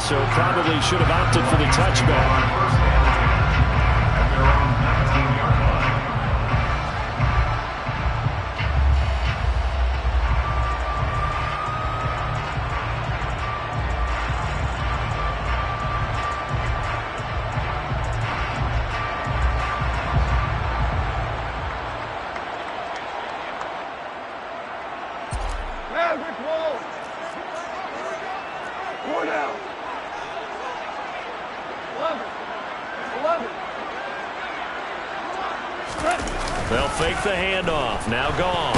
so probably should have opted for the touchback. They'll fake the handoff. Now Goff.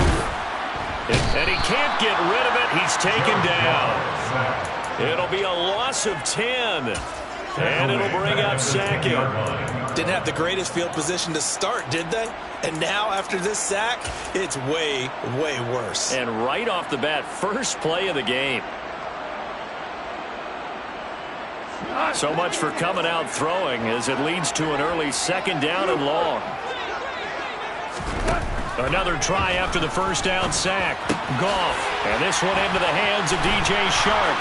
And he can't get rid of it. He's taken down. It'll be a loss of 10. And it'll bring up second. Didn't have the greatest field position to start, did they? And now after this sack, it's way, way worse. And right off the bat, first play of the game. So much for coming out throwing as it leads to an early second down and long. Another try after the first down sack. Goff. And this one into the hands of DJ Chark.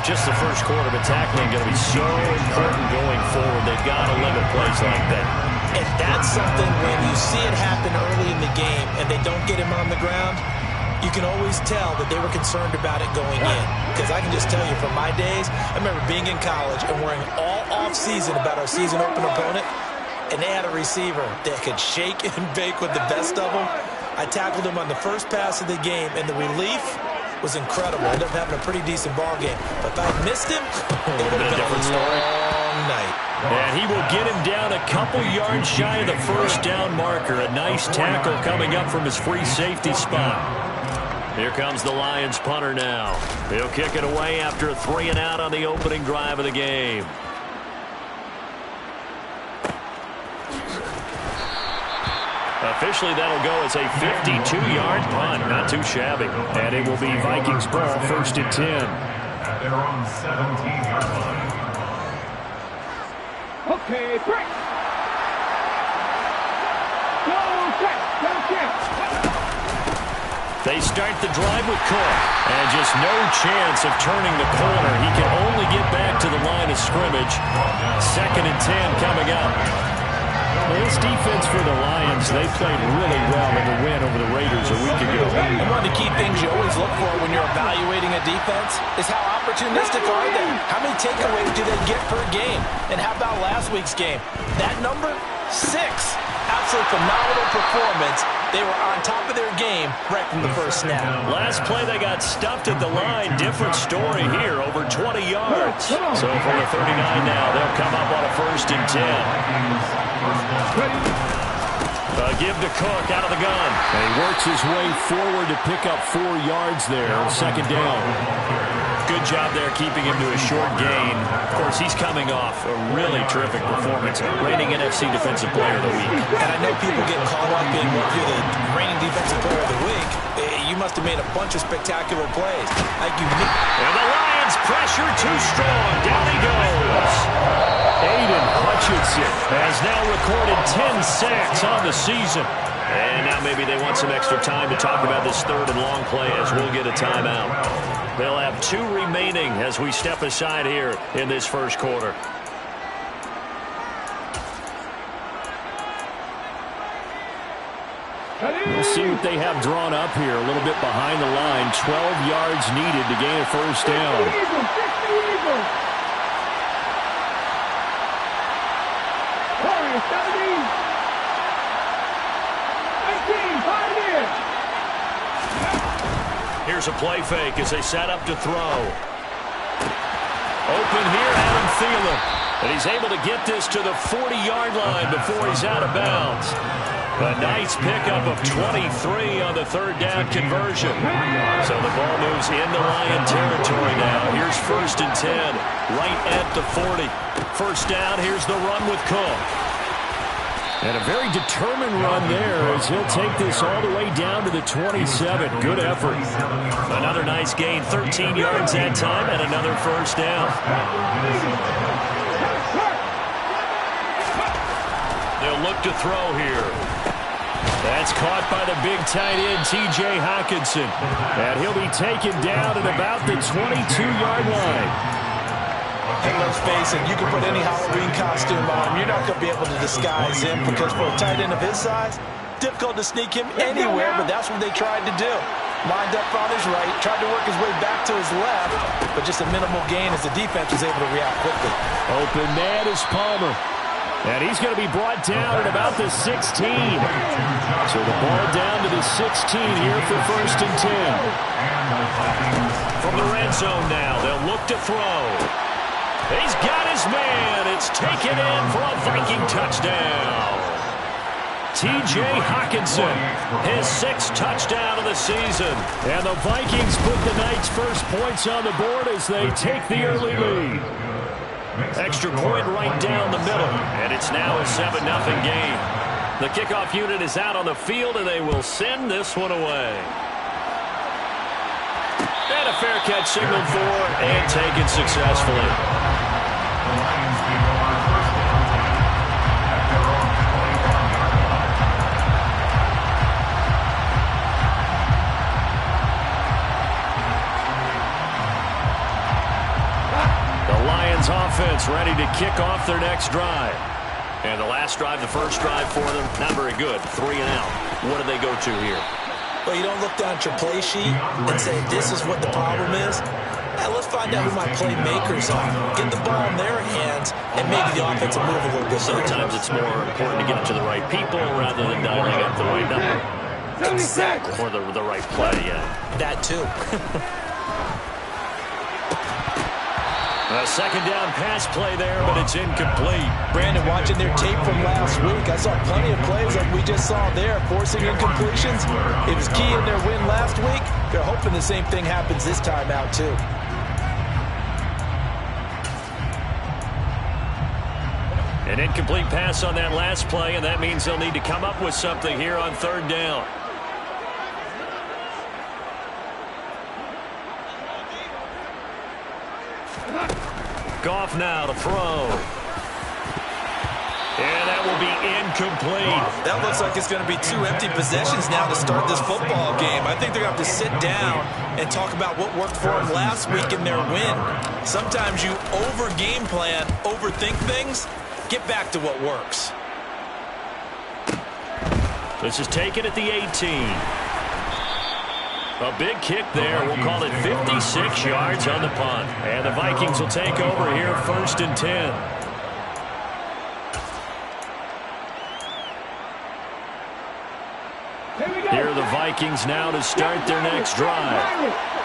Just the first quarter, but tackling going to be so important going forward. They've got to limit plays like that. And that's something when you see it happen early in the game and they don't get him on the ground, you can always tell that they were concerned about it going in. Because I can just tell you from my days, I remember being in college and worrying all off-season about our season open opponent, and they had a receiver that could shake and bake with the best of them. I tackled him on the first pass of the game, and the relief was incredible. I ended up having a pretty decent ball game. But if I missed him, it would have been a long night. And he will get him down a couple yards shy of the first down marker. A nice tackle coming up from his free safety spot. Here comes the Lions punter now. He'll kick it away after a 3-and-out on the opening drive of the game. Officially, that'll go as a 52-yard punt. Not too shabby. And it will be Vikings ball, 1st and 10. At their own 17-yard line. Okay, break. Go, check. Go, check. They start the drive with Cook. And just no chance of turning the corner. He can only get back to the line of scrimmage. 2nd and 10 coming up. This defense for the Lions, they played really well in the win over the Raiders a week ago. And one of the key things you always look for when you're evaluating a defense is how opportunistic are they? How many takeaways do they get per game? And how about last week's game? That number? 6. Absolutely phenomenal performance. They were on top of their game right from the first snap. Last play, they got stuffed at the line. Different story here, over 20 yards. So from the 39 now, they'll come up on a 1st and 10. Give to Cook out of the gun. And he works his way forward to pick up 4 yards there. 2nd down. Good job there keeping him to a short gain. Of course, he's coming off a really terrific performance. Reigning NFC Defensive Player of the Week. And I know people get caught up in what you're the reigning Defensive Player of the Week. You must have made a bunch of spectacular plays. Like you. And the Lions pressure too strong. Down he goes. Aiden Hutchinson has now recorded 10 sacks on the season. And now maybe they want some extra time to talk about this 3rd and long play as we'll get a timeout. They'll have 2 remaining as we step aside here in this first quarter. We'll see what they have drawn up here. A little bit behind the line. 12 yards needed to gain a 1st down. Here's a play fake as they set up to throw. Open here, Adam Thielen. And he's able to get this to the 40-yard line before he's out of bounds. A nice pickup of 23 on the 3rd down conversion. So the ball moves into Lion territory now. Here's 1st and 10, right at the 40. 1st down, here's the run with Cook. And a very determined run there as he'll take this all the way down to the 27. Good effort. Another nice gain, 13 yards that time, and another 1st down. They'll look to throw here. That's caught by the big tight end, T.J. Hockenson. And he'll be taken down at about the 22-yard line. And let's face it, you can put any Halloween costume on him. You're not going to be able to disguise him because for a tight end of his size, difficult to sneak him anywhere, but that's what they tried to do. Lined up on his right, tried to work his way back to his left, but just a minimal gain as the defense was able to react quickly. Open man is Palmer. And he's going to be brought down at about the 16. So the ball down to the 16 here for 1st and 10. From the red zone now, they'll look to throw. He's got his man. It's taken in for a Viking touchdown. T.J. Hockenson, his 6th touchdown of the season. And the Vikings put the Knights' first points on the board as they take the early lead. Extra point right down the middle, and it's now a 7-0 game. The kickoff unit is out on the field, and they will send this one away. And a fair catch signaled for and taken successfully. The Lions give the line first down at their own 21-yard line. The Lions offense ready to kick off their next drive. And the last drive, the first drive for them, not very good. 3 and out. What do they go to here? Well, you don't look down at your play sheet and say, this is what the problem is. Now, let's find out who my playmakers are. Get the ball in their hands and maybe the offense will move a little bit. Sometimes it's more important to get it to the right people rather than dialing up the right number. Exactly. Or the right play, yeah. That too. A second down pass play there, but it's incomplete. Brandon, watching their tape from last week, I saw plenty of plays like we just saw there, forcing incompletions. It was key in their win last week. They're hoping the same thing happens this time out, too. An incomplete pass on that last play, and that means they'll need to come up with something here on 3rd down. Goff now to throw. And that will be incomplete. That looks like it's going to be 2 empty possessions now to start this football game. I think they're going to have to sit down and talk about what worked for them last week in their win. Sometimes you over-game plan, overthink things. Get back to what works. This is taken at the 18. A big kick there. We'll call it 56 yards on the punt. And the Vikings will take over here 1st and 10. Here are the Vikings now to start their next drive.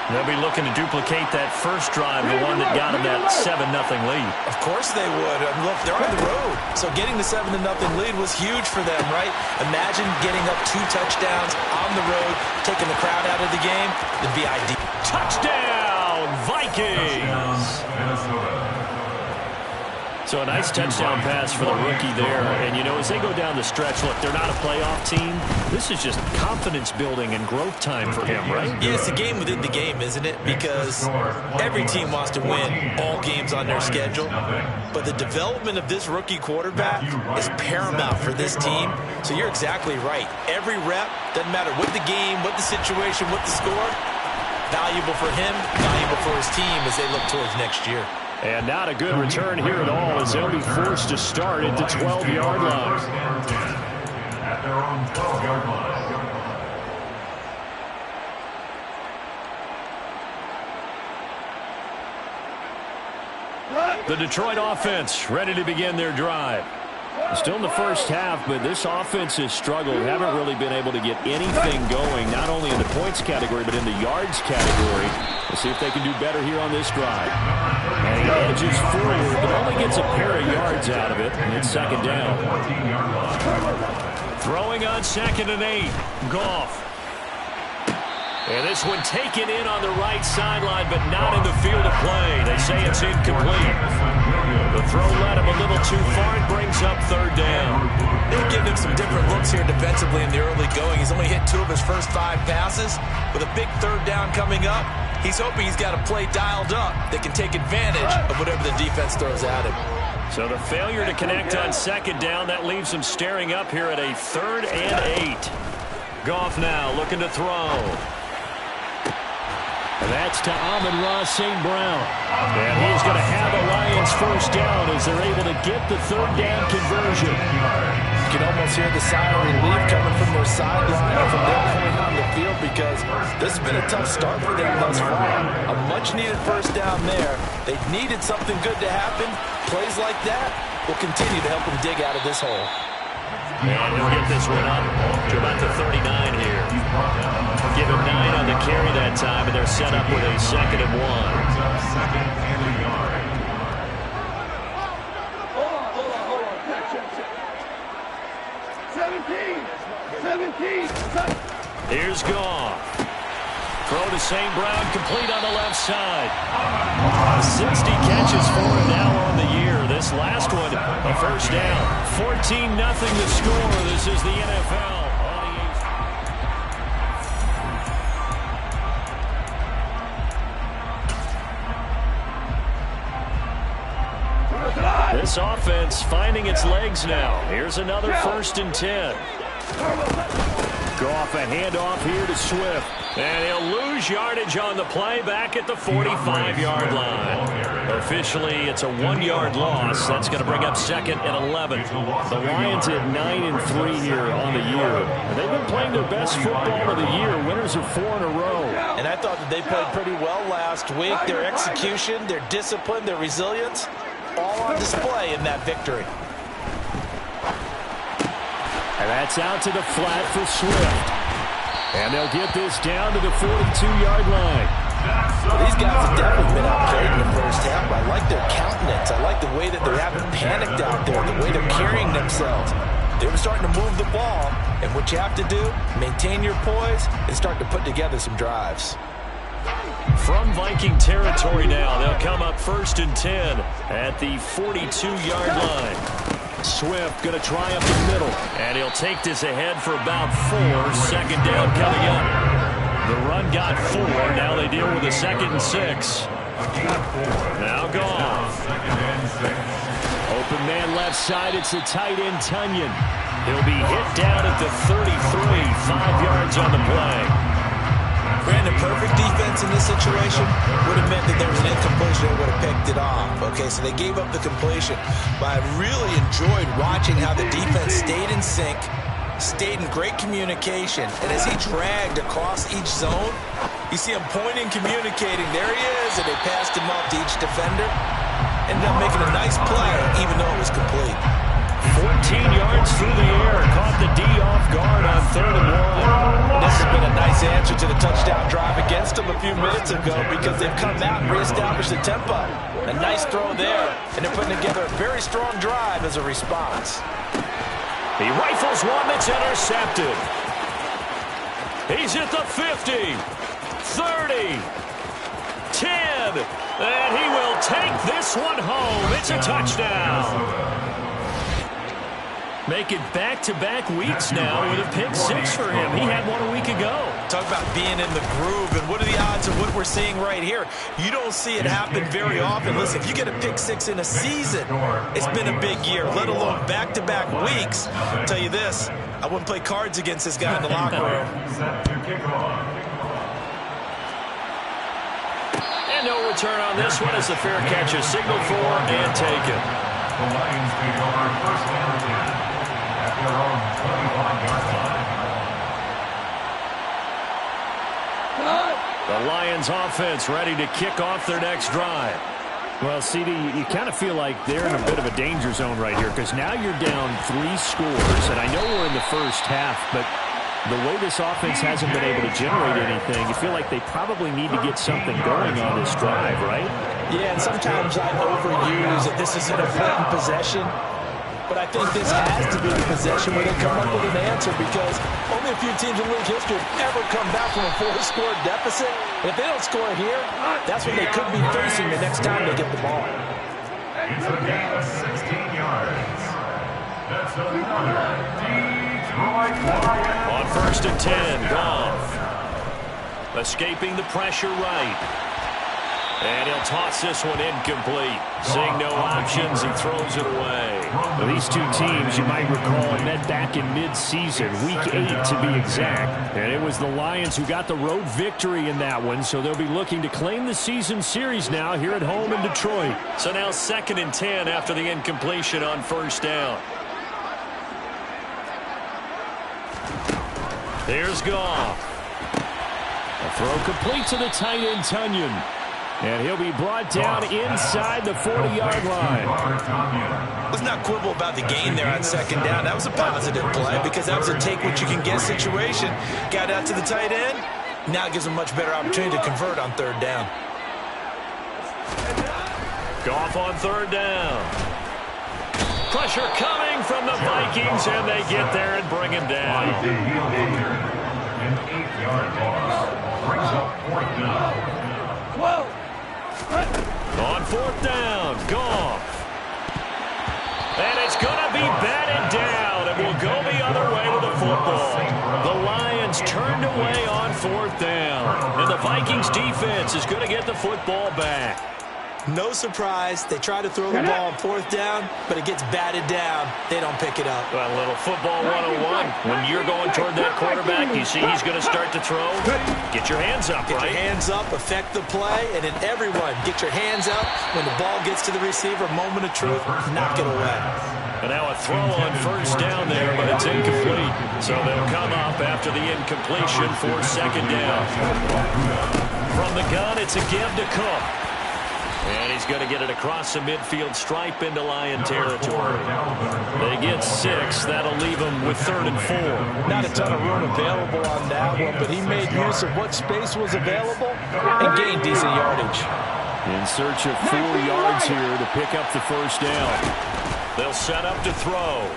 They'll be looking to duplicate that first drive, the one that got them that 7-0 lead. Of course they would. Look, they're on the road. So getting the 7-0 lead was huge for them, right? Imagine getting up 2 touchdowns on the road, taking the crowd out of the game. It'd be ideal. Touchdown, Vikings! So a nice touchdown pass for the rookie there. And, you know, as they go down the stretch, look, they're not a playoff team. This is just confidence building and growth time for him, right? Yeah, it's a game within the game, isn't it? Because every team wants to win all games on their schedule. But the development of this rookie quarterback is paramount for this team. So you're exactly right. Every rep, doesn't matter what the game, what the situation, what the score, valuable for him, valuable for his team as they look towards next year. And not a good return here at all as they'll be forced to start at the 12-yard line. At their own 12-yard line. The Detroit offense ready to begin their drive. Still in the first half, but this offense has struggled. Haven't really been able to get anything going, not only in the points category, but in the yards category. We'll see if they can do better here on this drive. And he edges forward, but only gets a pair of yards out of it, and it's 2nd down. Throwing on 2nd and 8. Goff. And this one taken in on the right sideline, but not in the field of play. They say it's incomplete. The throw led him a little too far and brings up 3rd down. They're giving him some different looks here defensively in the early going. He's only hit 2 of his first 5 passes. With a big 3rd down coming up, he's hoping he's got a play dialed up that can take advantage of whatever the defense throws at him. So the failure to connect on second down, that leaves them staring up here at a 3rd and 8. Goff now looking to throw. And that's to Amon-Ra St. Brown. And he's going to have a Lions first down as they're able to get the 3rd down conversion. You can almost hear the sigh of relief coming from their sideline or from their point on the field because this has been a tough start for them thus far. A much-needed first down there. They needed something good to happen. Plays like that will continue to help them dig out of this hole. And he'll get this one up to about the 39 here. Give him 9 on the carry that time, and they're set up with a 2nd and 1. Hold on. Check. 17. Here's Goff. Throw to St. Brown, complete on the left side. 60 catches for him now on the year. This last one, a first down. 14-0 the score. This is the NFL. This offense finding its legs now. Here's another 1st and 10. Goff a handoff here to Swift. And he'll lose yardage on the play back at the 45-yard line. Officially, it's a 1-yard loss. That's going to bring up 2nd and 11. The Lions at 9-3 here on the year. And they've been playing their best football of the year. Winners of 4 in a row. And I thought that they played pretty well last week. Their execution, their discipline, their resilience, all on display in that victory. And that's out to the flat for Swift. And they'll get this down to the 42-yard line. Well, these guys have definitely been outplayed in the first half. I like their countenance. I like the way that they haven't panicked out there, the way they're carrying themselves. They were starting to move the ball. And what you have to do, maintain your poise and start to put together some drives. From Viking territory now, they'll come up 1st and 10 at the 42-yard line. Swift going to try up the middle. And he'll take this ahead for about 4. 2nd down coming up. The run got 4. Now they deal with a 2nd and 6. Now Goff. Open man left side. It's the tight end, Tunyon. He'll be hit down at the 33. 5 yards on the play. Brandon, perfect defense in this situation would have meant that there was an incompletion. They would have picked it off. Okay, so they gave up the completion. But I really enjoyed watching how the defense stayed in sync, stayed in great communication. And as he dragged across each zone, you see him pointing, communicating. There he is, and they passed him off to each defender. Ended up making a nice play, even though it was complete. 14 yards through the air. Caught the D off guard on 3rd and 1. This has been a nice answer to the touchdown drive against them a few minutes ago because they've come out and reestablished the tempo. A nice throw there, and they're putting together a very strong drive as a response. He rifles one that's intercepted. He's at the 50, 30, 10, and he will take this one home. It's a touchdown. Make it back-to-back weeks now with a pick 6 for him. He had one a week ago. Talk about being in the groove, and what are the odds of what we're seeing right here? You don't see it happen very often. Listen, if you get a pick 6 in a season, it's been a big year, let alone back-to-back weeks. I'll tell you this, I wouldn't play cards against this guy in the locker room. And no return on this one as the fair catch is signaled for and taken. The Lions take over 1st and 10 at their own 25-yard line. The Lions offense ready to kick off their next drive. Well, CD, you kind of feel like they're in a bit of a danger zone right here because now you're down 3 scores, and I know we're in the first half, but the way this offense hasn't been able to generate anything, you feel like they probably need to get something going on this drive, right? Yeah, and sometimes I overuse that this is an important possession, but I think this has to be the possession where they come up with an answer because only a few teams in league history have ever come back from a 4-score deficit. And if they don't score here, that's what they could be facing the next time they get the ball. It's a gain of 16 yards. That's another Detroit Lions. On 1st and 10, Goff. Escaping the pressure right. And he'll toss this one incomplete. Seeing no options, he throws it away. Well, these two teams, you might recall, met back in mid-season, Week 8 to be exact. And it was the Lions who got the road victory in that one, so they'll be looking to claim the season series now here at home in Detroit. So now 2nd and 10 after the incompletion on 1st down. Here's Goff. A throw complete to the tight end, Tunyon. And he'll be brought down inside the 40-yard line. Let's not quibble about the gain there on 2nd down. That was a positive play because that was a take-what-you-can-get situation. Got out to the tight end. Now it gives him a much better opportunity to convert on 3rd down. Goff on 3rd down. Pressure coming from the Vikings, and they get there and bring him down. An 8-yard loss brings up 4th down. Whoa. On 4th down, Goff. And it's going to be batted down, and will go the other way with the football. The Lions turned away on 4th down, and the Vikings defense is going to get the football back. No surprise, they try to throw the ball on 4th down, but it gets batted down. They don't pick it up. A little football 101. When you're going toward that quarterback, you see he's going to start to throw. Get your hands up, Get right? your hands up, affect the play, and then everyone get your hands up. When the ball gets to the receiver, moment of truth, knock it away. And now a throw on 1st down there, but it's incomplete. So they'll come up after the incompletion for 2nd down. From the gun, it's a give to Cook. And he's going to get it across the midfield stripe into Lion territory. They get 6. That'll leave them with 3rd and 4. Not a ton of room available on that one, but he made use of what space was available and gained decent yardage. In search of 4 yards here to pick up the 1st down. They'll set up to throw.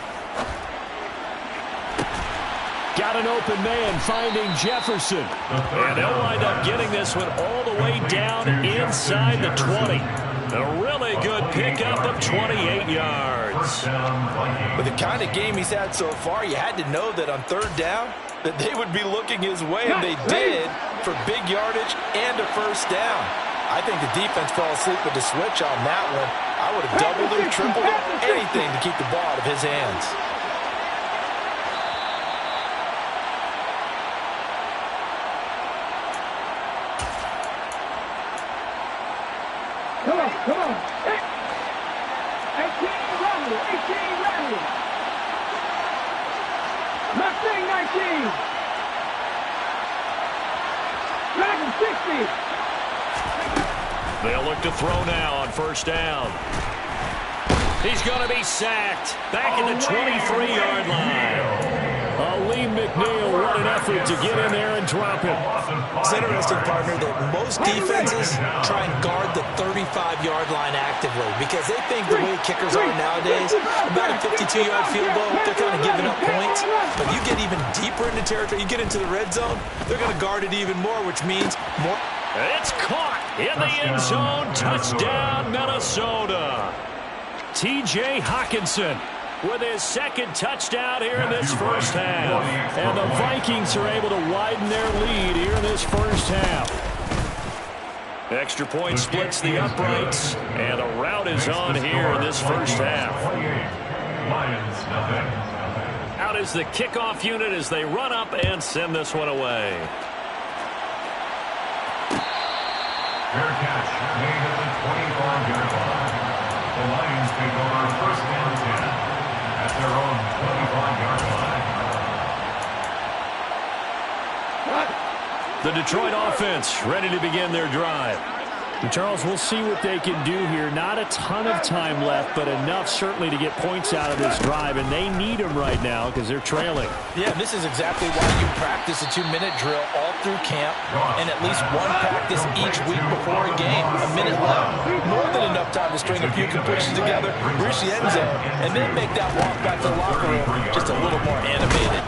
Got an open man finding Jefferson. And they'll wind up getting this one all the way down inside the 20. A really good pickup of 28 yards. With the kind of game he's had so far, you had to know that on 3rd down that they would be looking his way, and they did for big yardage and a 1st down. I think the defense fell asleep with the switch on that one. I would have doubled him, tripled him, anything to keep the ball out of his hands. Come on. 18 Randall. Mustang 19. Dragon 60. They'll look to throw now on 1st down. He's going to be sacked. Back in the 23-yard line. Lee McNeil, what an effort to get in there and drop it. It's interesting, partner, that most defenses try and guard the 35-yard line actively because they think the way kickers are nowadays, about a 52-yard field goal, they're kind of giving up points. But you get even deeper into territory, you get into the red zone, they're going to guard it even more, which means more. It's caught in the end zone. Touchdown, Minnesota. T.J. Hockenson with his 2nd touchdown here in this 1st half. And the Vikings are able to widen their lead here in this 1st half. Extra point splits the uprights, and a rout is on here in this 1st half. Out is the kickoff unit as they run up and send this one away. Fair catch made at the 25-yard line. The Lions take over 1st and 10 at their own 25-yard line. The Detroit offense ready to begin their drive. Charles, we'll see what they can do here. Not a ton of time left, but enough certainly to get points out of this drive, and they need them right now because they're trailing. Yeah, this is exactly why you practice a 2-minute drill all through camp and at least one practice each week before a game. A minute left, more than enough time to string a few completions together, reach the end zone, and then make that walk back to the locker room just a little more animated.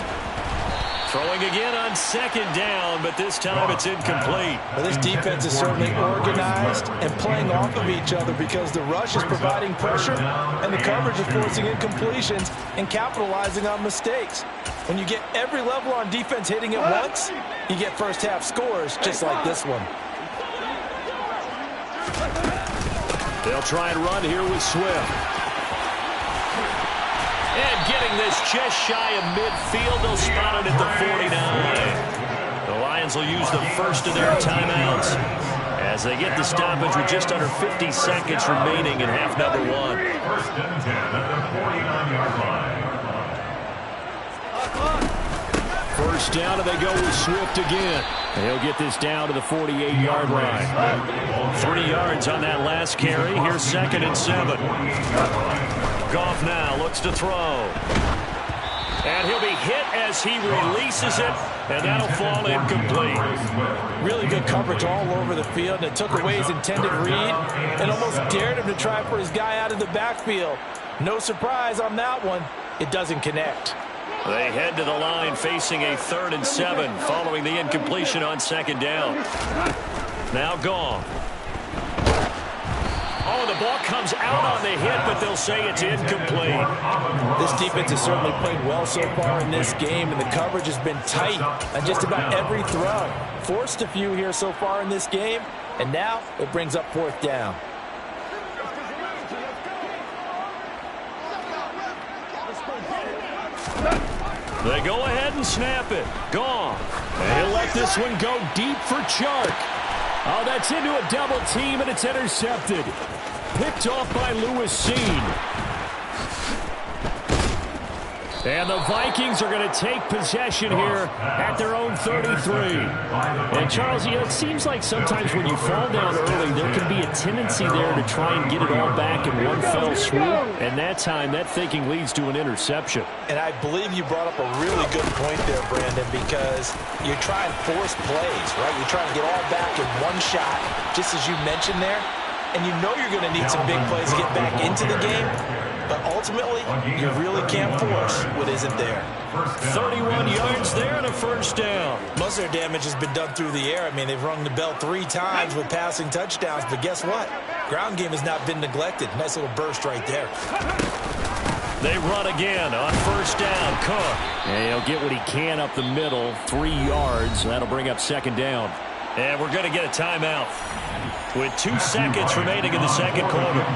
Throwing again on 2nd down, but this time it's incomplete. Well, this defense is certainly organized and playing off of each other because the rush is providing pressure and the coverage is forcing incompletions and capitalizing on mistakes. When you get every level on defense hitting at once, you get 1st half scores just like this one. They'll try and run here with Swift. And getting this just shy of midfield, they'll spot it at the 49. The Lions will use the first of their timeouts as they get the stoppage with just under 50 seconds remaining in half number 1. First and 10 at the 49-yard line. First down, and they go with Swift again. He'll get this down to the 48-yard line. 3 yards on that last carry. Here's 2nd and 7. Goff now looks to throw. And he'll be hit as he releases it, and that'll fall incomplete. Really good coverage all over the field, and it took away his intended read and almost dared him to try and put his guy out of the backfield. No surprise on that one. It doesn't connect. They head to the line facing a 3rd and 7 following the incompletion on 2nd down. Now Goff. Oh, the ball comes out on the hit, but they'll say it's incomplete. This defense has certainly played well so far in this game, and the coverage has been tight on just about every throw. Forced a few here so far in this game, and now it brings up 4th down. They go ahead and snap it. Goff. And he'll let this one go deep for Chark. Oh, that's into a double team, and it's intercepted. Picked off by Lewis Cine. And the Vikings are going to take possession here at their own 33. And, Charles, you know, it seems like sometimes when you fall down early, there can be a tendency there to try and get it all back in one fell swoop. And that time, that thinking leads to an interception. And I believe you brought up a really good point there, Brandon, because you're trying to force plays, right? You're trying to get all back in one shot, just as you mentioned there. And you know you're going to need some big plays to get back into the game. But ultimately, you really can't force what isn't there. 31 yards there and a 1st down. Most of their damage has been done through the air. I mean, they've rung the bell 3 times with passing touchdowns. But guess what? Ground game has not been neglected. Nice little burst right there. They run again on 1st down. Cook. And he'll get what he can up the middle, 3 yards. That'll bring up 2nd down. And we're going to get a timeout with 2 seconds remaining in the 2nd quarter.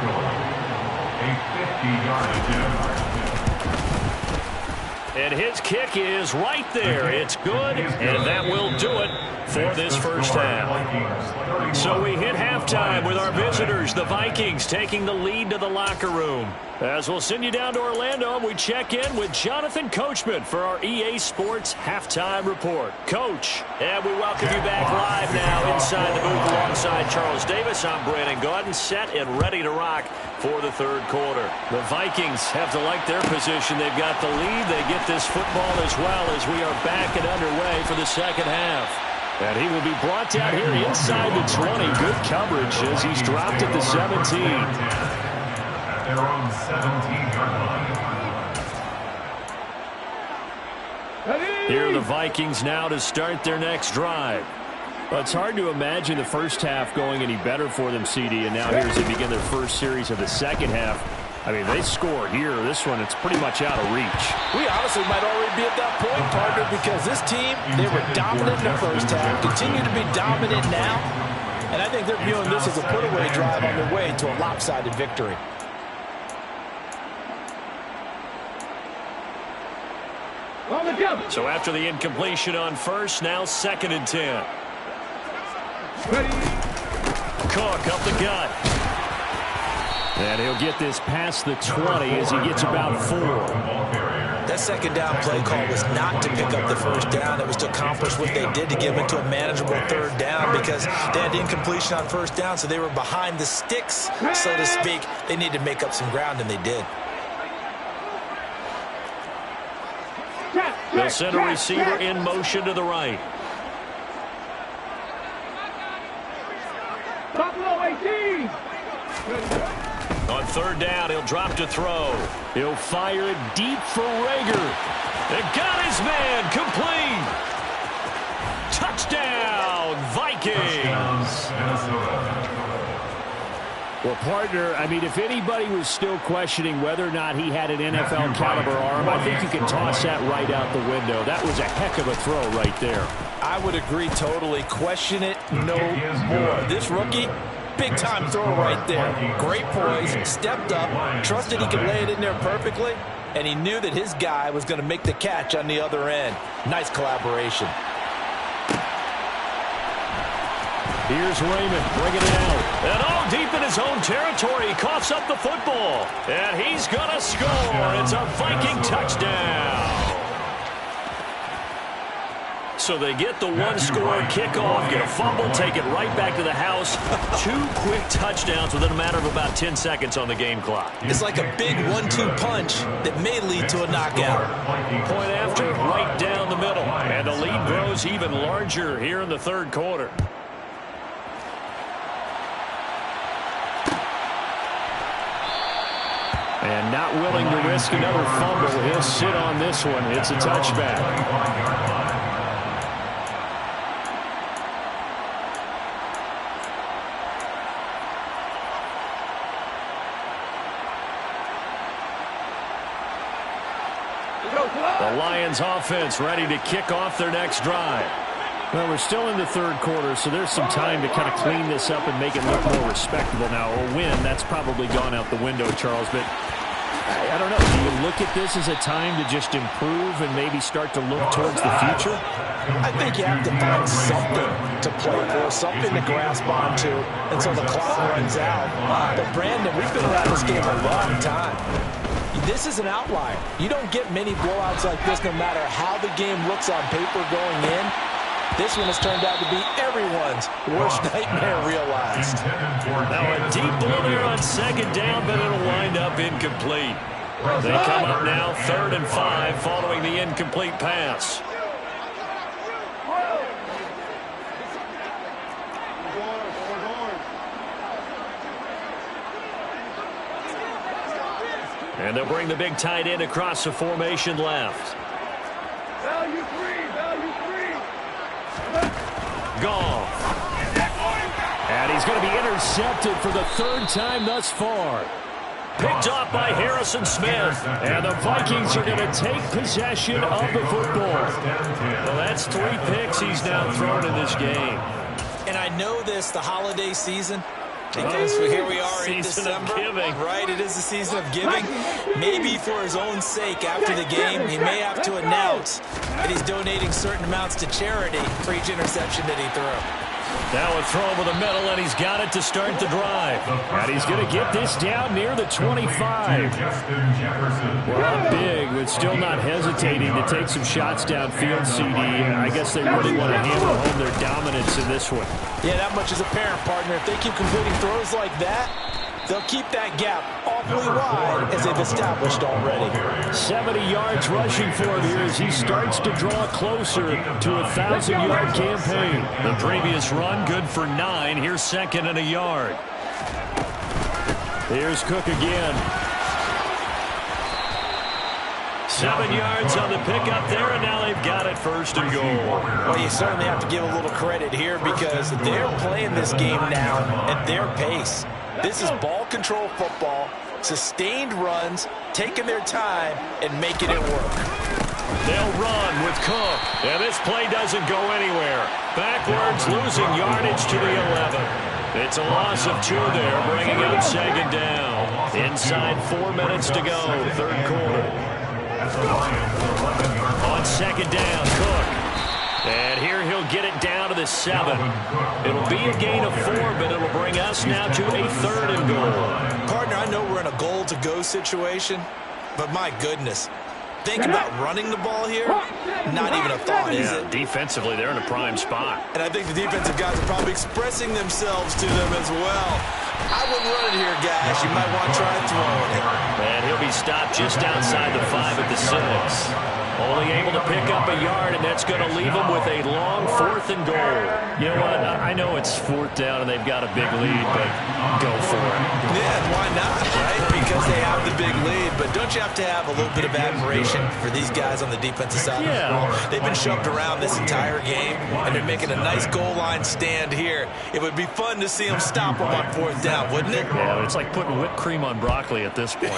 And his kick is right there. It's good, and that will do it for this first half. So we hit halftime with our visitors, the Vikings, taking the lead to the locker room. As we'll send you down to Orlando, we check in with Jonathan Coachman for our EA Sports Halftime Report. Coach, and we welcome you back live now inside the booth alongside Charles Davis. I'm Brandon Gaudin, set and ready to rock for the 3rd quarter. The Vikings have to like their position. They've got the lead. They get this football as well as we are back and underway for the 2nd half. And he will be brought down here inside the 20. Good coverage as he's dropped at the 17. At their own 17-yard line. Here are the Vikings now to start their next drive. Well, it's hard to imagine the first half going any better for them, CD, and now here as they begin their first series of the 2nd half. I mean, they score here. This one, it's pretty much out of reach. We honestly might already be at that point, partner, because this team, they were dominant in the first half, continue to be dominant now, and I think they're viewing this as a put-away drive on their way to a lopsided victory. So after the incompletion on 1st, now 2nd and 10. Cook up the gut. And he'll get this past the 20 as he gets about 4. That 2nd down play call was not to pick up the 1st down. It was to accomplish what they did to get them into a manageable 3rd down because they had incompletion on 1st down, so they were behind the sticks, so to speak. They needed to make up some ground, and they did. They'll send a receiver in motion to the right. Buffalo 18. On 3rd down, he'll drop to throw. He'll fire it deep for Rager. They got his man complete. Touchdown, Vikings. Well, partner, I mean, if anybody was still questioning whether or not he had an NFL-caliber arm, I think you can toss that right out the window. That was a heck of a throw right there. I would agree totally. Question it no more. This rookie, Big-time throw right there. Great poise, stepped up, trusted he could lay it in there perfectly, and he knew that his guy was going to make the catch on the other end. Nice collaboration. Here's Raymond bringing it out. And deep in his own territory, he coughs up the football. And he's going to score. It's a Viking touchdown. So they get the one-score kickoff, get a fumble, take it right back to the house. 2 quick touchdowns within a matter of about 10 seconds on the game clock. It's like a big 1-2 punch that may lead to a knockout. Point after, right down the middle. And the lead grows even larger here in the third quarter. And not willing to risk another fumble. He'll sit on this one. It's a touchback. The Lions offense ready to kick off their next drive. Well, we're still in the third quarter, so there's some time to kind of clean this up and make it look more respectable now. A win, that's probably gone out the window, Charles, but I don't know. Do you look at this as a time to just improve and maybe start to look towards the future? I think you have to find something to play for, something to grasp onto until the clock runs out. But, Brandon, we've been around this game a long time. This is an outlier. You don't get many blowouts like this no matter how the game looks on paper going in. This one has turned out to be everyone's worst nightmare realized. Now a deep ball there on second down, but it'll wind up incomplete. They come up now 3rd and 5 following the incomplete pass. And they'll bring the big tight end across the formation left. Value three. Goff. And he's going to be intercepted for the 3rd time thus far. Picked off by Harrison Smith. And the Vikings are going to take possession of the football. Well, that's 3 picks he's now thrown in this game. And I know this, the holiday season, because here we are in December, right? It is the season of giving. Maybe for his own sake, after the game, he may have to announce that he's donating certain amounts to charity for each interception that he threw. Now a throw over the middle, and he's got it to start the drive. And he's going to get this down near the 25. Well, up big, but still not hesitating to take some shots downfield, CD. I guess they really want to hammer home their dominance in this one. Yeah, that much is apparent, partner. If they keep completing throws like that, they'll keep that gap awfully wide as they've established already. 70 yards rushing for him here as he starts to draw closer to a 1,000-yard campaign. The previous run, good for 9. Here's 2nd and a yard. Here's Cook again. 7 yards on the pickup there, and now they've got it 1st and goal. Well, you certainly have to give a little credit here because they're playing this game now at their pace. This is ball control football, sustained runs, taking their time, and making it work. They'll run with Cook, and this play doesn't go anywhere. Backwards, losing yardage to the 11. It's a loss of 2 there, bringing up 2nd down. Inside 4 minutes to go, 3rd quarter. On 2nd down, Cook. And here he'll get it down to the 7. It'll be a gain of 4, but it'll bring us now to a 3rd and goal. Partner, I know we're in a goal-to-go situation, but my goodness, think about running the ball here. Not even a thought, is it? Defensively, they're in a prime spot. And I think the defensive guys are probably expressing themselves to them as well. I wouldn't run it here, guys. You might want to try throwing it. And he'll be stopped just outside the 5 at the 6. Only able to pick up a yard, and that's going to leave them with a long 4th and goal. You know what? I know it's 4th down and they've got a big lead, but go for it. Yeah, why not, right? Because they have the big lead. But don't you have to have a little bit of admiration for these guys on the defensive side of the ball? They've been shoved around this entire game, and they're making a nice goal line stand here. It would be fun to see them stop them on 4th down, wouldn't it? Yeah, it's like putting whipped cream on broccoli at this point.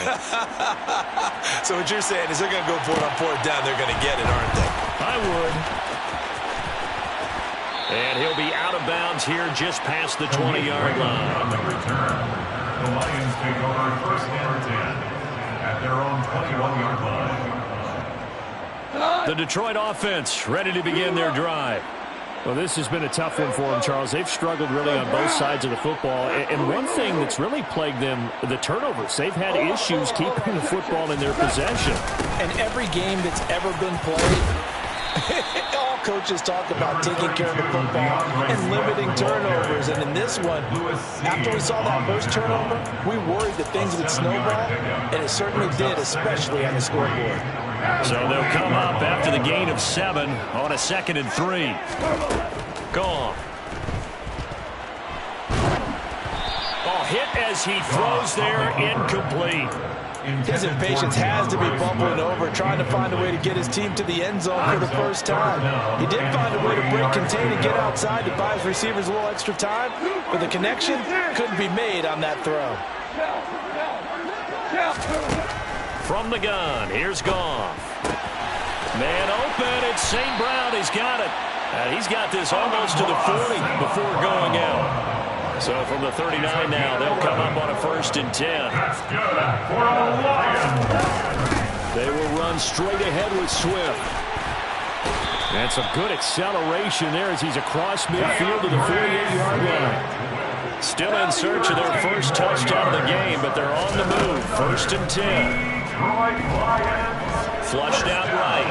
So what you're saying is they're going to go for it on 4th down. They're going to get it, aren't they? I would. And he'll be out of bounds here just past the 20-yard line. On the return, the Lions take over first and 10 at their own 21-yard line. The Detroit offense ready to begin their drive. Well, this has been a tough one for them, Charles. They've struggled really on both sides of the football. And one thing that's really plagued them, the turnovers. They've had issues keeping the football in their possession. And every game that's ever been played, all coaches talk about taking care of the football and limiting turnovers. And in this one, after we saw that first turnover, we worried that things would snowball, and it certainly did, especially on the scoreboard. So they'll come up after the gain of 7 on a 2nd and 3. Gone. Ball hit as he throws there, incomplete. His impatience has to be bubbling over, trying to find a way to get his team to the end zone for the first time. He did find a way to break contain and get outside to buy his receivers a little extra time, but the connection couldn't be made on that throw. From the gun, here's Goff. Man open, it's St. Brown. He's got it. He's got this almost to the 40 before going out. So from the 39 now, they'll come up on a 1st and 10. That's good for the Lions. They will run straight ahead with Swift. And some good acceleration there as he's across midfield to the 48-yard line. Still in search of their first touchdown of the game, but they're on the move. 1st and 10. Flushed out right.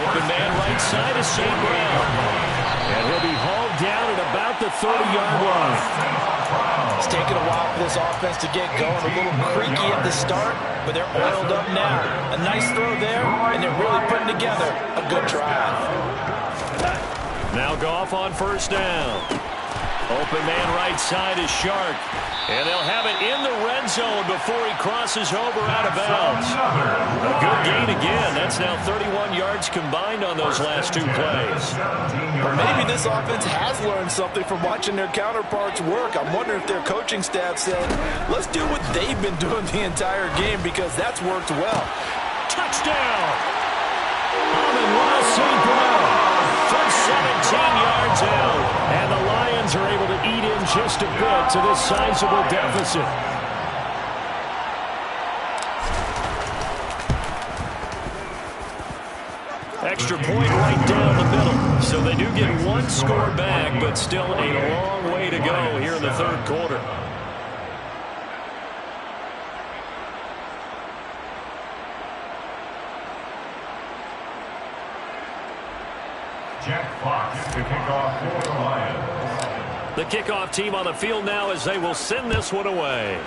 Open man right side is St. Brown. And he'll be hauled down at about the 30-yard line. It's taken a while for this offense to get going. A little creaky at the start, but they're oiled up now. A nice throw there, and they're really putting together a good drive. Now Goff on 1st down. Open man right side is Shark. And they'll have it in the red zone before he crosses over out of bounds. A good gain again. That's now 31 yards combined on those last 2 plays. Or maybe this offense has learned something from watching their counterparts work. I'm wondering if their coaching staff said, let's do what they've been doing the entire game, because that's worked well. Touchdown! Amon-Ra St. Brown from 17 yards out. And the Lions are able to eat in just a bit to this sizable deficit. Extra point right down the middle. So they do get 1 score back, but still a long way to go here in the 3rd quarter. Jack Fox to kick off for the Lions. The kickoff team on the field now as they will send this one away.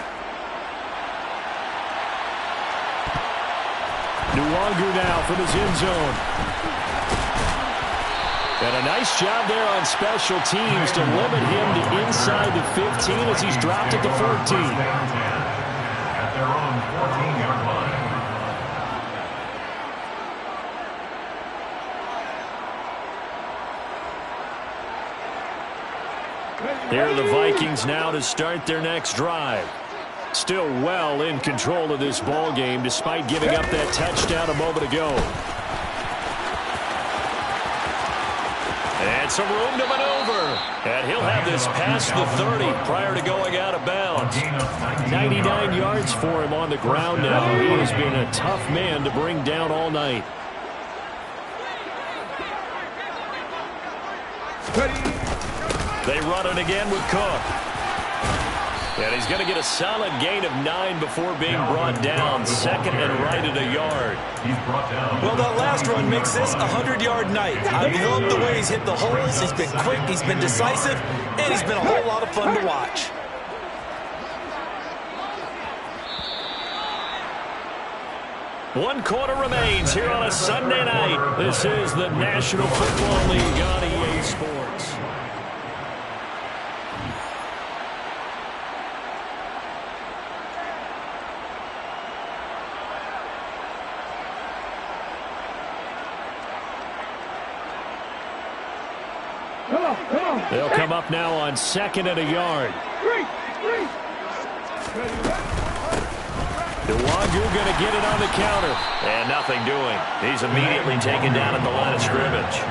Nwangu now from his end zone. And a nice job there on special teams to limit him to inside the 15 as he's dropped at the 14. At their own 14-yard line. Here are the Vikings now to start their next drive. Still well in control of this ball game despite giving up that touchdown a moment ago. And some room to maneuver. And he'll have this past the 30 prior to going out of bounds. 99 yards for him on the ground now. He has been a tough man to bring down all night. They run it again with Cook. And he's going to get a solid gain of 9 before being brought down. 2nd and right at a yard. Well, that last run makes this a 100-yard night. I've loved the way he's hit the holes. He's been quick, he's been decisive, and he's been a whole lot of fun to watch. One quarter remains here on a Sunday night. This is the National Football League on EA Sports. They'll come up now on 2nd and a yard. Nwangu going to get it on the counter. And nothing doing. He's immediately taken down at the line of scrimmage.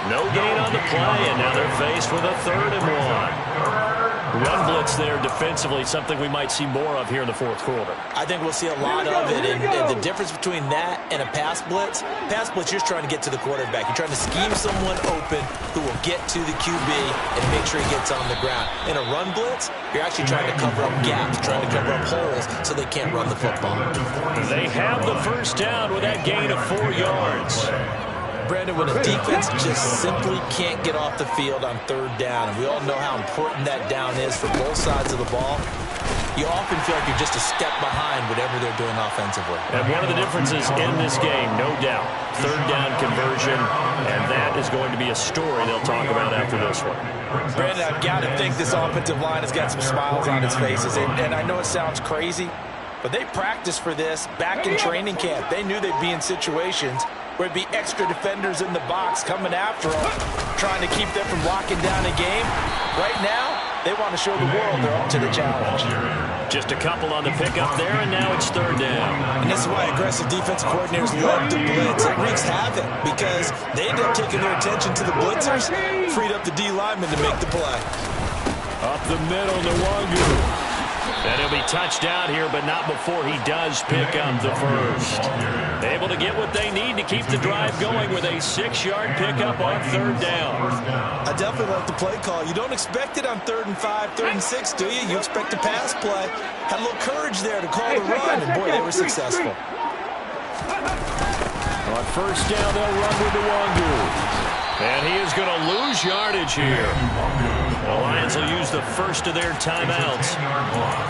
No gain on the play, and now they're faced with a 3rd and 1. Run blitz there defensively, something we might see more of here in the 4th quarter. I think we'll see a lot of it, and the difference between that and a pass blitz, you're just trying to get to the quarterback. You're trying to scheme someone open who will get to the QB and make sure he gets on the ground. In a run blitz, you're actually trying to cover up gaps, trying to cover up holes so they can't run the football. They have the 1st down with that gain of 4 yards. Brandon, when a defense just simply can't get off the field on 3rd down, and we all know how important that down is for both sides of the ball, you often feel like you're just a step behind whatever they're doing offensively. And one of the differences in this game, no doubt, 3rd down conversion, and that is going to be a story they'll talk about after this one. Brandon, I've got to think this offensive line has got some smiles on its faces, and I know it sounds crazy, but they practiced for this back in training camp. They knew they'd be in situations where it'd be extra defenders in the box coming after them, trying to keep them from locking down a game. Right now, they want to show the world they're up to the challenge. Just a couple on the pickup there, and now it's 3rd down. And this is why aggressive defensive coordinators love to blitz. It wreaks havoc because they end up taking their attention to the blitzers, freed up the D lineman to make the play. Up the middle, Nwangu. And he'll be touched out here, but not before he does pick up the 1st. Able to get what they need to keep the drive going with a 6-yard pickup on 3rd down. I definitely like the play call. You don't expect it on 3rd and 5, 3rd and 6, do you? You expect a pass play. Had a little courage there to call the run, and boy, they were successful. On 1st down, they'll run with Nwangu. And he is going to lose yardage here. The Lions will use the 1st of their timeouts.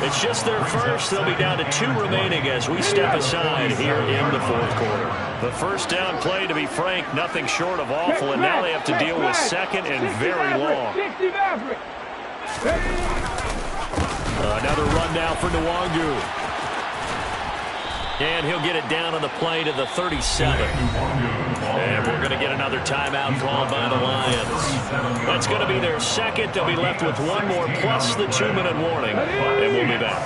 It's just their 1st. They'll be down to 2 remaining as we step aside here in the 4th quarter. The 1st down play, to be frank, nothing short of awful, and now they have to deal with 2nd and very long. Another run now for Nwangu. And he'll get it down on the play to the 37. And we're going to get another timeout called by the Lions. That's going to be their 2nd. They'll be left with 1 more plus the 2-minute warning. And we'll be back.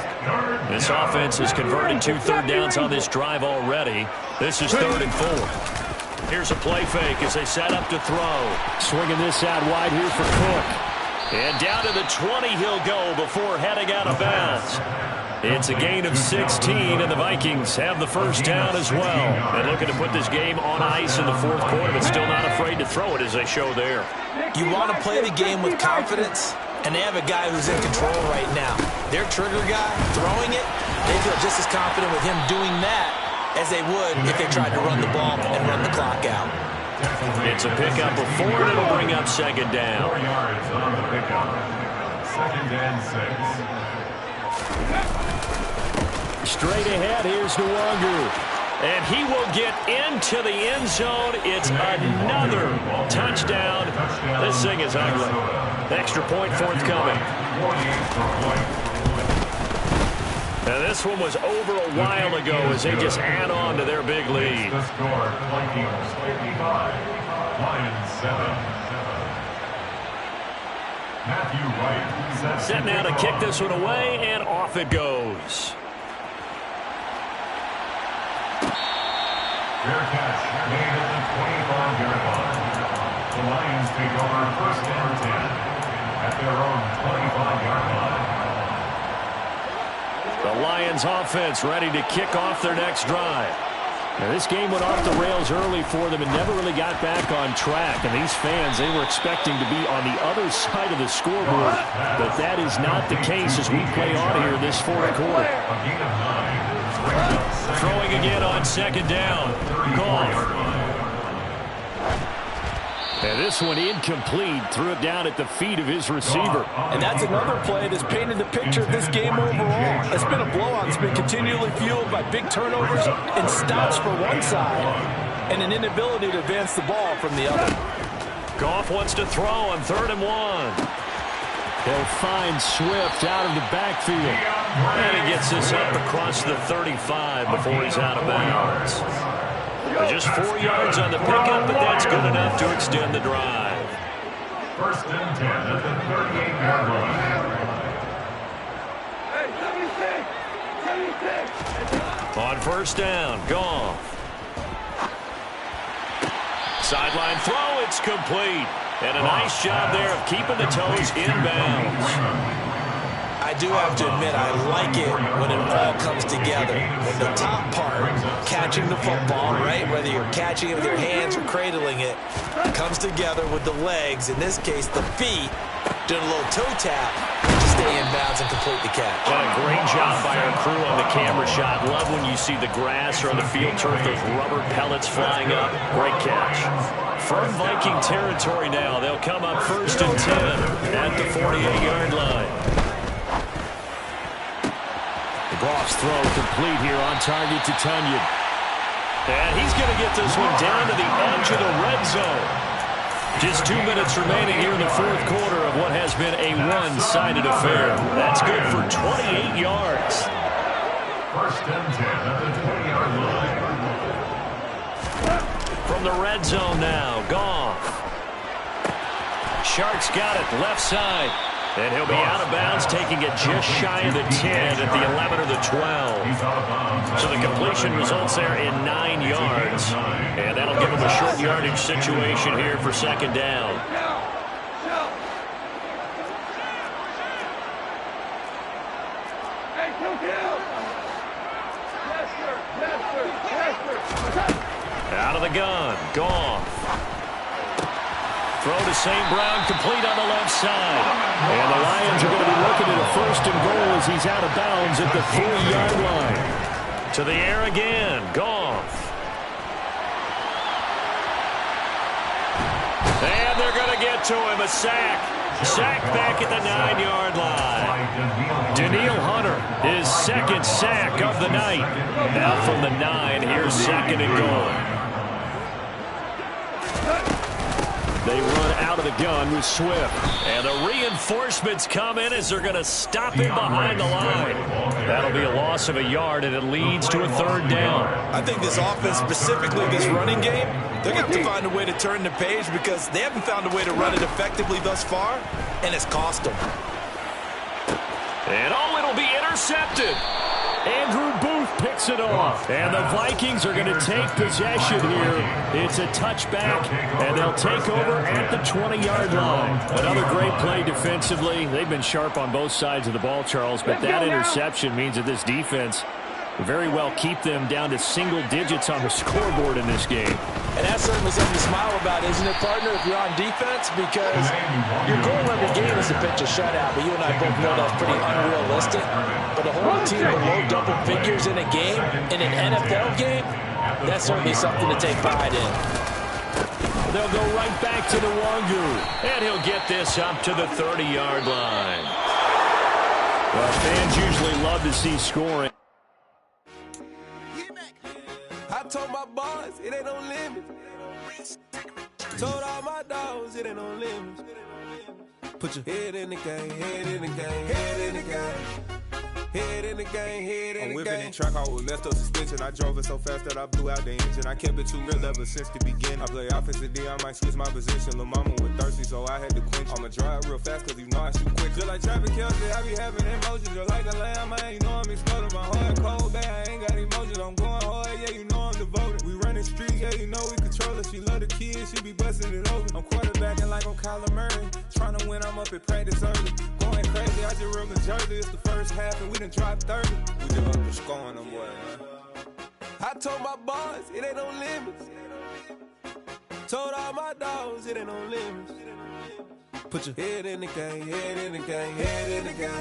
This offense has converted 2 3rd downs on this drive already. This is 3rd and 4. Here's a play fake as they set up to throw. Swinging this out wide here for Cook. And down to the 20 he'll go before heading out of bounds. It's a gain of 16, and the Vikings have the 1st down as well. And looking to put this game on ice in the 4th quarter, but still not afraid to throw it as they show there. You want to play the game with confidence, and they have a guy who's in control right now. Their trigger guy, throwing it, they feel just as confident with him doing that as they would if they tried to run the ball and run the clock out. It's a pickup of 4, and it'll bring up 2nd down. 4 yards on the pickup. 2nd and 6. Straight ahead, here's Nwangu. And he will get into the end zone. It's another touchdown. This thing is ugly. Extra point forthcoming. Now this one was over a while ago as they just add on to their big lead. The score, Vikings 55, Lions 7. Matthew Wright. Set now to kick this one away, and off it goes. Fair catch made at the 25-yard line. The Lions take over 1st and 10 at their own 25-yard line. The Lions offense ready to kick off their next drive. Now, this game went off the rails early for them and never really got back on track. And these fans, they were expecting to be on the other side of the scoreboard. But that is not the case as we play on here this 4th quarter. A gain of 9. Throwing again on 2nd down. Goff. And this one incomplete. Threw it down at the feet of his receiver. And that's another play that's painted the picture of this game overall. It's been a blowout. It's been continually fueled by big turnovers and stops for one side and an inability to advance the ball from the other. Goff wants to throw on 3rd and 1. He'll find Swift out of the backfield. And he gets this up across the 35 before he's out of bounds. Just 4 yards on the pickup, but that's good enough to extend the drive. 1st and 10 at the 38-yard line. Hey, 76! On 1st down, Goff. Sideline throw, it's complete. And a nice job there of keeping the toes inbounds. I do have to admit, I like it when it all comes together. When the top part, catching the football, right, whether you're catching it with your hands or cradling it, comes together with the legs, in this case the feet, doing a little toe tap to stay in bounds and complete the catch. What a great job by our crew on the camera shot. Love when you see the grass or on the field turf, those rubber pellets flying up. Great catch. From Viking territory now, they'll come up 1st and 10 at the 48-yard line. Goff's throw complete here on target to Tonyan. And he's going to get this one down to the edge of the red zone. Just 2 minutes remaining here in the fourth quarter of what has been a one-sided affair. That's good for 28 yards. 1st and 10 at the 20-yard line. From the red zone now, Goff. Sharks got it, left side. And he'll be out of bounds, taking it just shy of the 10 at the 11 or the 12. So the completion results there in 9 yards. And that'll give him a short yardage situation here for 2nd down. Hey, kill. Yes, sir. Out of the gun, Goff. Throw to St. Brown, complete on the left side. And the Lions are going to be looking at a 1st and goal as he's out of bounds at the 3-yard line. To the air again, Goff. And they're going to get to him, a sack. Sack back at the 9-yard line. Danielle Hunter, his 2nd sack of the night. Now from the 9, here's 2nd and goal. They run out of the gun with Swift. And the reinforcements come in as they're going to stop him behind the line. That'll be a loss of a yard, and it leads to a 3rd down. I think this offense, specifically this running game, they're going to have to find a way to turn the page because they haven't found a way to run it effectively thus far, and it's cost them. And it'll be intercepted. Andrew Booth picks it off. And the Vikings are going to take possession here. It's a touchback, and they'll take over at the 20-yard line. Another great play defensively. They've been sharp on both sides of the ball, Charles, but that interception means that this defense will very well keep them down to single digits on the scoreboard in this game. And that's certainly something to smile about, isn't it, partner, if you're on defense? Because your goal every game is to pitch a shutout, but you and I both know that's pretty unrealistic. But to hold a team below double figures in a game, in an NFL game, that's certainly something to take pride in. They'll go right back to the Wangu. And he'll get this up to the 30-yard line. Well, fans usually love to see scoring. I told my boys, it ain't no limits. Told all my dogs, it ain't no limits. Put your head in the game, head in the game, head in the game. Head in the game, head in the game. I'm whipping the track out with messed up suspension. I drove it so fast that I blew out the engine. I kept it too real ever since the beginning. I play offensive D, I might switch my position. Lil' mama was thirsty, so I had to quench. I'ma drive real fast, cause you know I shoot quick. Just like Travis Kelce, I be having emotions. Just like a lamb, man, you know I'm exploding. My heart cold, bad, I ain't got emotions. I'm going hard, yeah, you know I'm devoted. We running streets, yeah, you know we control it. She love the kids, she be busting it over. I'm quarterbacking like I'm Kyler Murray. Trying to win, I'm up at practice early. Going crazy, I just real the jersey. It's the first half, and we done dropped 30. We just up to scoring them, boy, man. I told my boys, it ain't no limits. Told all my dogs, it ain't no limits. Put your head in the game, head in the game, head in the game.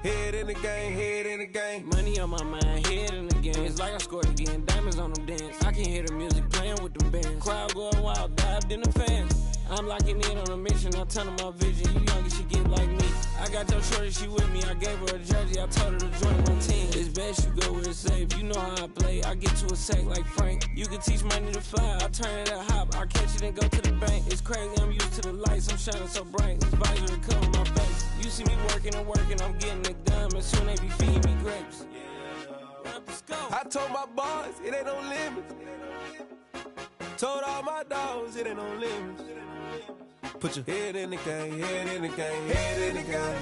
Head in the game, head in the game. Money on my mind, head in the game. It's like I scored again, diamonds on them dance. I can hear the music playing with them bands. Crowd going wild, dived in the fans. I'm locking in on a mission, I'm turning my vision. You young, you should get like me. I got your shorty, she with me. I gave her a jersey, I told her to join my team. It's best you go where it's safe. You know how I play, I get to a sack like Frank. You can teach money to fly, I turn it at hop. I catch it and go to the bank. It's crazy, I'm used to the lights, I'm shining so bright. This visor cover my face. You see me working and working, I'm getting it done. And soon they be feeding me grapes. I told my boys, it ain't no limits. Told all my dogs, it ain't no limits. Put your head in the game, head in the game, head in the game.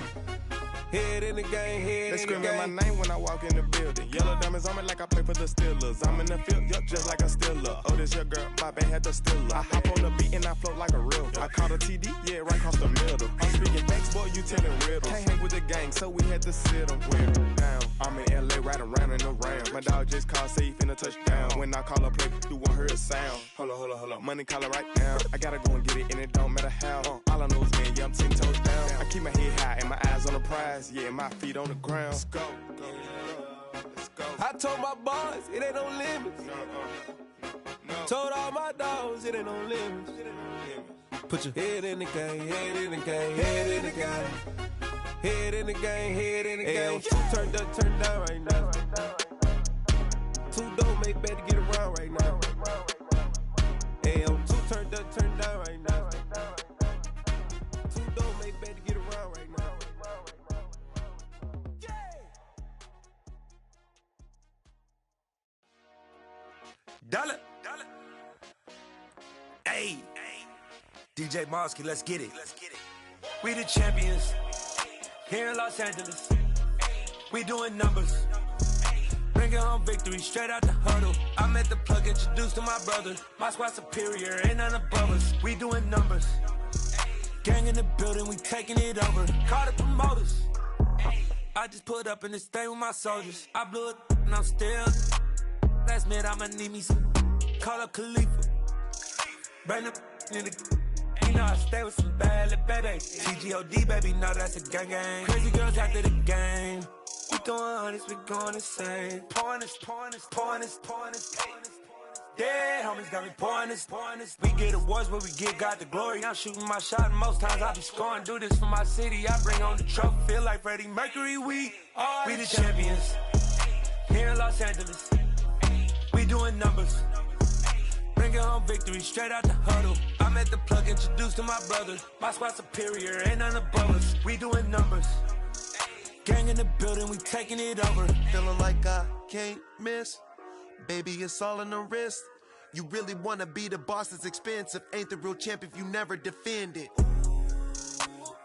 Head in the game, head They in the game. screaming my name when I walk in the building. Yellow diamonds on me like I play for the Steelers. I'm in the field, yup, just like a Steeler. Oh, this your girl, my bad, had the Steeler. I hop on the beat and I float like a real. I caught a TD, yeah, right across the middle. I'm speaking facts, boy, you telling riddles. Can't hang with the gang, so we had to sit them down. I'm in LA, riding around in the Rams. My dog just called, say he finna touch down. When I call a play, you won't hear a sound. Hold up, money caller right now. I gotta go and get it, and it don't matter how. All I know is, man, yeah, I'm 10 toes down. I keep my head high and my eyes on the prize. Yeah, my feet on the ground. Let's go. Let's go. I told my boys, it ain't no limits. No. Told all my dogs, it ain't no limits. Put your head in the game, head in the game, head in the game. Head in the game, head in the game. Two turned up, turned down right now. Two don't make bad to get around right now. Two turned up, turned down right now. Two don't make bad to get around right now. Dollar. Hey, DJ Mosky, let's get it. We the champions here in Los Angeles. We doing numbers. Bringing home victory straight out the huddle. I'm at the plug, introduced to my brother. My squad superior, ain't none above us. We doing numbers. Gang in the building, we taking it over. Call the promoters. I just put up in this thing with my soldiers. I blew it and I'm still. Last minute, I'ma need me some. Call up Khalifa. Bring up in the. You know I stay with some bad little baby. TGOD, baby, know that's a gang gang. Crazy girls after the game. We going honest, we going insane. Pouring this. Dead homies got me pouring this. We get awards, but we give God the glory. I'm shooting my shot, and most times I be scoring. Do this for my city, I bring on the trophy. Feel like Freddie Mercury, we the champions. Here in Los Angeles, we doing numbers. Bringing home victory straight out the huddle. I'm at the plug, introduced to my brother. My squad superior, ain't none above us. We doing numbers. Gang in the building, we taking it over. Feeling like I can't miss. Baby, it's all in the wrist. You really wanna be the boss, it's expensive. Ain't the real champ if you never defend it.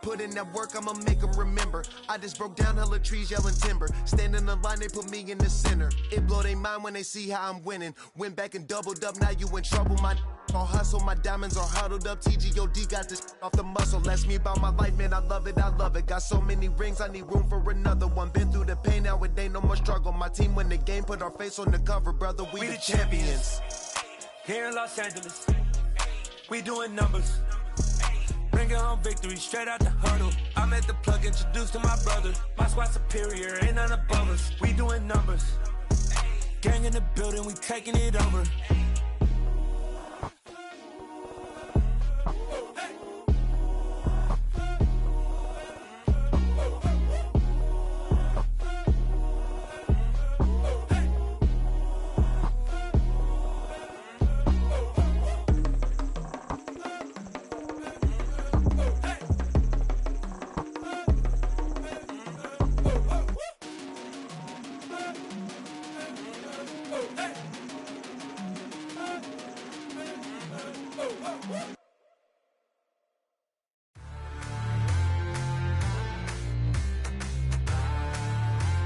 Put in that work, I'ma make them remember. I just broke down hella trees, yelling timber. Stand in the line, they put me in the center. It blow their mind when they see how I'm winning. Went back and doubled up, now you in trouble. My all hustle, my diamonds are huddled up. TGOD got this off the muscle. Ask me about my life, man, I love it. Got so many rings, I need room for another one. Been through the pain, now it ain't no more struggle. My team win the game, put our face on the cover, brother. We the champions. Here in Los Angeles, we doing numbers. Bringing home victory straight out the huddle. I'm at the plug, introduced to my brother. My squad superior, ain't none above us. We doing numbers. Gang in the building, we taking it over.